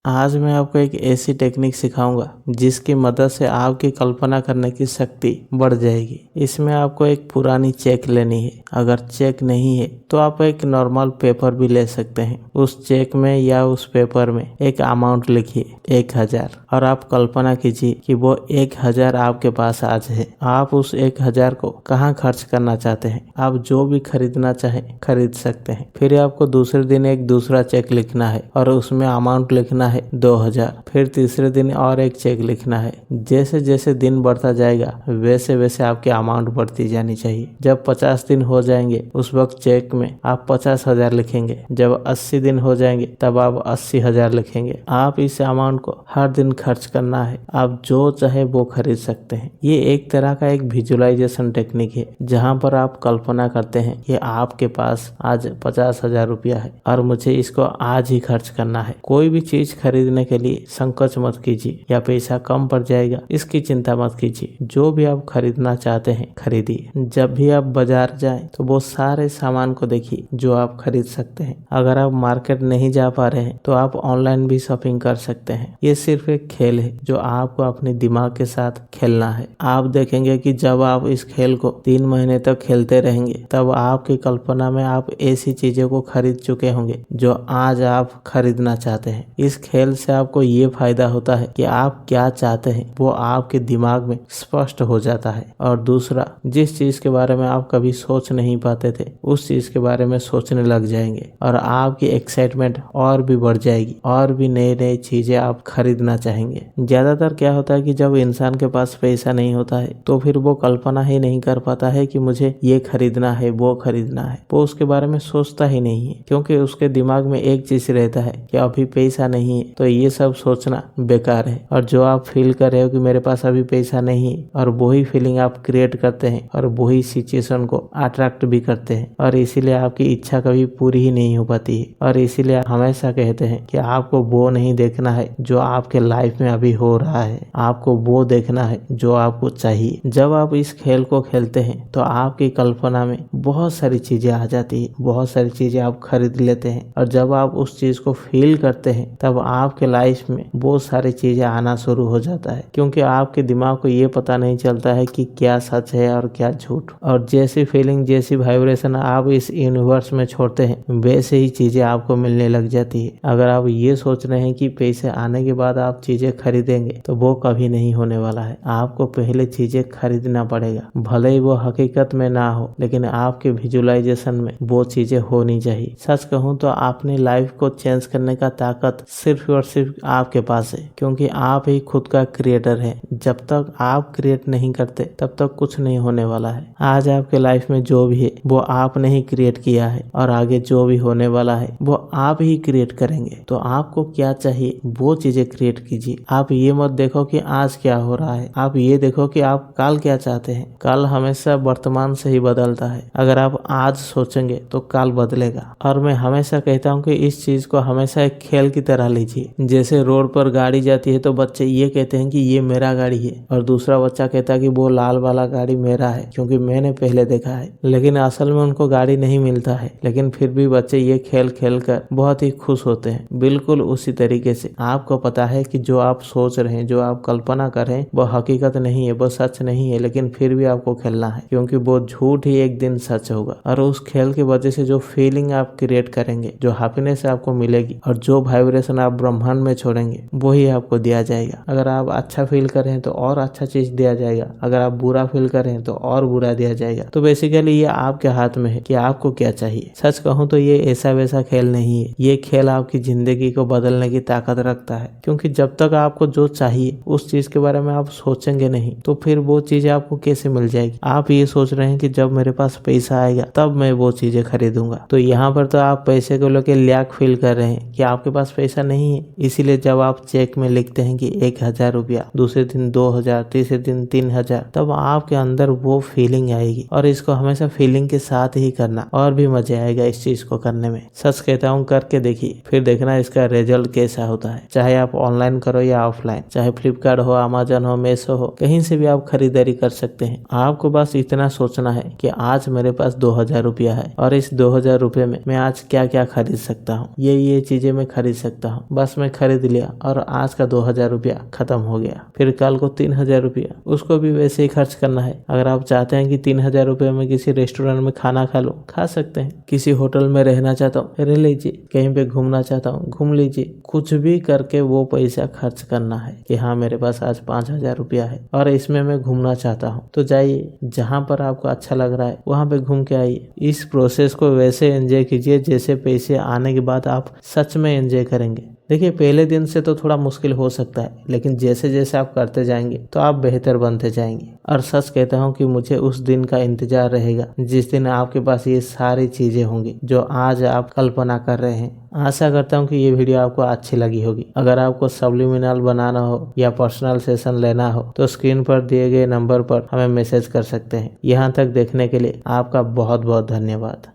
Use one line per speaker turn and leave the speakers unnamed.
आज मैं आपको एक ऐसी टेक्निक सिखाऊंगा जिसकी मदद से आपकी कल्पना करने की शक्ति बढ़ जाएगी। इसमें आपको एक पुरानी चेक लेनी है। अगर चेक नहीं है तो आप एक नॉर्मल पेपर भी ले सकते हैं। उस चेक में या उस पेपर में एक अमाउंट लिखिए 1000 और आप कल्पना कीजिए कि वो 1000 आपके पास आज है। आप उस 1000 को कहाँ खर्च करना चाहते हैं। आप जो भी खरीदना चाहें खरीद सकते हैं। फिर आपको दूसरे दिन एक दूसरा चेक लिखना है और उसमें अमाउंट लिखना है 2000। फिर तीसरे दिन और एक चेक लिखना है। जैसे जैसे दिन बढ़ता जाएगा वैसे वैसे आपकी अमाउंट बढ़ती जानी चाहिए। जब 50 दिन हो जाएंगे उस वक्त चेक में आप 50,000 लिखेंगे। जब 80 दिन हो जाएंगे तब आप 80,000 लिखेंगे। आप इस अमाउंट को हर दिन खर्च करना है। आप जो चाहे वो खरीद सकते हैं। ये एक तरह का एक विजुअलाइजेशन टेक्निक है जहाँ पर आप कल्पना करते हैं कि आपके पास आज 50,000 रुपया है और मुझे इसको आज ही खर्च करना है। कोई भी चीज खरीदने के लिए संकोच मत कीजिए या पैसा कम पड़ जाएगा इसकी चिंता मत कीजिए। जो भी आप खरीदना चाहते हैं खरीदिए। जब भी आप बाजार जाएं तो वो सारे सामान को देखिए जो आप खरीद सकते हैं। अगर आप मार्केट नहीं जा पा रहे हैं तो आप ऑनलाइन भी शॉपिंग कर सकते हैं। ये सिर्फ एक खेल है जो आपको अपने दिमाग के साथ खेलना है। आप देखेंगे कि जब आप इस खेल को 3 महीने तक खेलते रहेंगे तब आपकी कल्पना में आप ऐसी चीजों को खरीद चुके होंगे जो आज आप खरीदना चाहते हैं। इस खेल से आपको ये फायदा होता है कि आप क्या चाहते हैं वो आपके दिमाग में स्पष्ट हो जाता है। और दूसरा, जिस चीज के बारे में आप कभी सोच नहीं पाते थे उस चीज के बारे में सोचने लग जाएंगे और आपकी एक्साइटमेंट और भी बढ़ जाएगी और भी नई नई चीजें आप खरीदना चाहेंगे। ज्यादातर क्या होता है कि जब इंसान के पास पैसा नहीं होता है तो फिर वो कल्पना ही नहीं कर पाता है कि मुझे ये खरीदना है वो खरीदना है। वो उसके बारे में सोचता ही नहीं है क्योंकि उसके दिमाग में एक चीज रहता है कि अभी पैसा नहीं है तो ये सब सोचना बेकार है। और जो आप फील कर रहे हो कि मेरे पास अभी पैसा नहीं है और वही फीलिंग आप क्रिएट करते हैं और वही सिचुएशन को अट्रैक्ट भी करते हैं और इसीलिए आपकी इच्छा कभी पूरी ही नहीं हो पाती है। और इसीलिए हमेशा कहते हैं कि आपको वो नहीं देखना है जो आपके लाइफ में अभी हो रहा है, आपको वो देखना है जो आपको चाहिए। जब आप इस खेल को खेलते हैं तो आपकी कल्पना में बहुत सारी चीजें आ जाती है, बहुत सारी चीजें आप खरीद लेते हैं और जब आप उस चीज को फील करते हैं तब आपके लाइफ में बहुत सारी चीजें आना शुरू हो जाता है क्योंकि आपके दिमाग को ये पता नहीं चलता है कि क्या सच है और क्या झूठ। और जैसी फीलिंग जैसी वाइब्रेशन आप इस यूनिवर्स में छोड़ते हैं वैसे ही चीजें आपको मिलने लग जाती है। अगर आप ये सोच रहे हैं कि पैसे आने के बाद आप चीजें खरीदेंगे तो वो कभी नहीं होने वाला है। आपको पहले चीजें खरीदना पड़ेगा, भले ही वो हकीकत में ना हो लेकिन आपके विजुअलाइजेशन में वो चीजें होनी चाहिए। सच कहूँ तो अपनी लाइफ को चेंज करने का ताकत सिर्फ और सिर्फ आपके पास है क्योंकि आप ही खुद का क्रिएटर है। जब तक आप क्रिएट नहीं करते तब तक कुछ नहीं होने वाला है। आज आपके लाइफ में जो भी है वो आपने ही क्रिएट किया है और आगे जो भी होने वाला है वो आप ही क्रिएट करेंगे। तो आपको क्या चाहिए वो चीजें क्रिएट कीजिए। आप ये मत देखो कि आज क्या हो रहा है, आप ये देखो कि आप कल क्या चाहते हैं। कल हमेशा वर्तमान से ही बदलता है। अगर आप आज सोचेंगे तो कल बदलेगा। और मैं हमेशा कहता हूँ कि इस चीज को हमेशा एक खेल की तरह लीजिए। जैसे रोड पर गाड़ी जाती है तो बच्चे ये कहते हैं कि ये मेरा गाड़ी है और दूसरा बच्चा कहता है कि वो लाल वाला गाड़ी मेरा है क्योंकि मैंने पहले देखा है। लेकिन असल में उनको गाड़ी नहीं मिलता है लेकिन फिर भी बच्चे ये खेल खेल कर बहुत ही खुश होते हैं। बिल्कुल उसी तरीके से आपको पता है कि जो आप सोच रहे हैं, जो आप कल्पना कर रहे हैं वो हकीकत नहीं है, वो सच नहीं है, लेकिन फिर भी आपको खेलना है क्योंकि वो झूठ ही एक दिन सच होगा। और उस खेल की वजह से जो फीलिंग आप क्रिएट करेंगे, जो हैप्पीनेस आपको मिलेगी और जो वाइब्रेशन आप ब्रह्मांड में छोड़ेंगे वही आपको दिया जाएगा। अगर आप अच्छा फील कर रहे हैं तो और अच्छा चीज दिया जाएगा, अगर आप बुरा फील कर रहे हैं तो और बुरा दिया जाएगा। तो बेसिकली ये आपके हाथ में है कि आपको क्या चाहिए। सच कहूँ तो ये ऐसा वैसा खेल नहीं है। ये खेल आपकी जिंदगी को बदलने की ताकत रखता है क्योंकि जब तक आपको जो चाहिए उस चीज के बारे में आप सोचेंगे नहीं तो फिर वो चीजें आपको कैसे मिल जाएगी। आप ये सोच रहे हैं कि जब मेरे पास पैसा आएगा तब मैं वो चीजें खरीदूंगा। तो यहाँ पर तो आप पैसे को लेकर लैक फील कर रहे हैं कि आपके पास पैसा नहीं है। इसीलिए जब आप चेक में लिखते हैं कि 1000 रुपया, दूसरे दिन 2000, तीसरे दिन 3000, तब आपके अंदर वो फीलिंग आएगी। और इसको हमेशा फीलिंग के साथ ही करना और भी मजा आएगा इस चीज को करने में। सच कहता हूँ करके देखिए फिर देखना इसका रिजल्ट कैसा होता है। चाहे आप ऑनलाइन करो या ऑफलाइन, चाहे फ्लिपकार्ट हो, अमेजन हो, मेसो हो, कहीं से भी आप खरीदारी कर सकते हैं। आपको बस इतना सोचना है कि आज मेरे पास 2000 रुपया है और इस 2000 रुपये में मैं आज क्या क्या खरीद सकता हूँ, ये चीजें मैं खरीद सकता हूँ। बस मैं खरीद लिया और आज का 2000 रुपया खत्म हो गया। फिर कल को 3000 रुपया, उसको भी वैसे ही खर्च करना है। अगर आप चाहते हैं कि 3000 रुपये में किसी रेस्टोरेंट में खाना खा लो, खा सकते हैं। किसी होटल में रहना चाहता हूँ, रह लीजिए। कहीं पे घूमना चाहता हूँ, घूम लीजिए। कुछ भी करके वो पैसा खर्च करना है कि हाँ मेरे पास आज 5000 रुपया है और इसमें मैं घूमना चाहता हूँ, तो जाइए जहाँ पर आपको अच्छा लग रहा है वहाँ पे घूम के आइए। इस प्रोसेस को वैसे एंजॉय कीजिए जैसे पैसे आने के बाद आप सच में एंजॉय करेंगे। देखिए, पहले दिन से तो थोड़ा मुश्किल हो सकता है, लेकिन जैसे जैसे आप करते जाएंगे तो आप बेहतर बनते जाएंगे। और सच कहता हूँ कि मुझे उस दिन का इंतजार रहेगा जिस दिन आपके पास ये सारी चीजें होंगी जो आज आप कल्पना कर रहे हैं। आशा करता हूँ कि ये वीडियो आपको अच्छी लगी होगी। अगर आपको सब्लिमिनल बनाना हो या पर्सनल सेशन लेना हो तो स्क्रीन पर दिए गए नंबर पर हमें मैसेज कर सकते हैं। यहाँ तक देखने के लिए आपका बहुत बहुत धन्यवाद।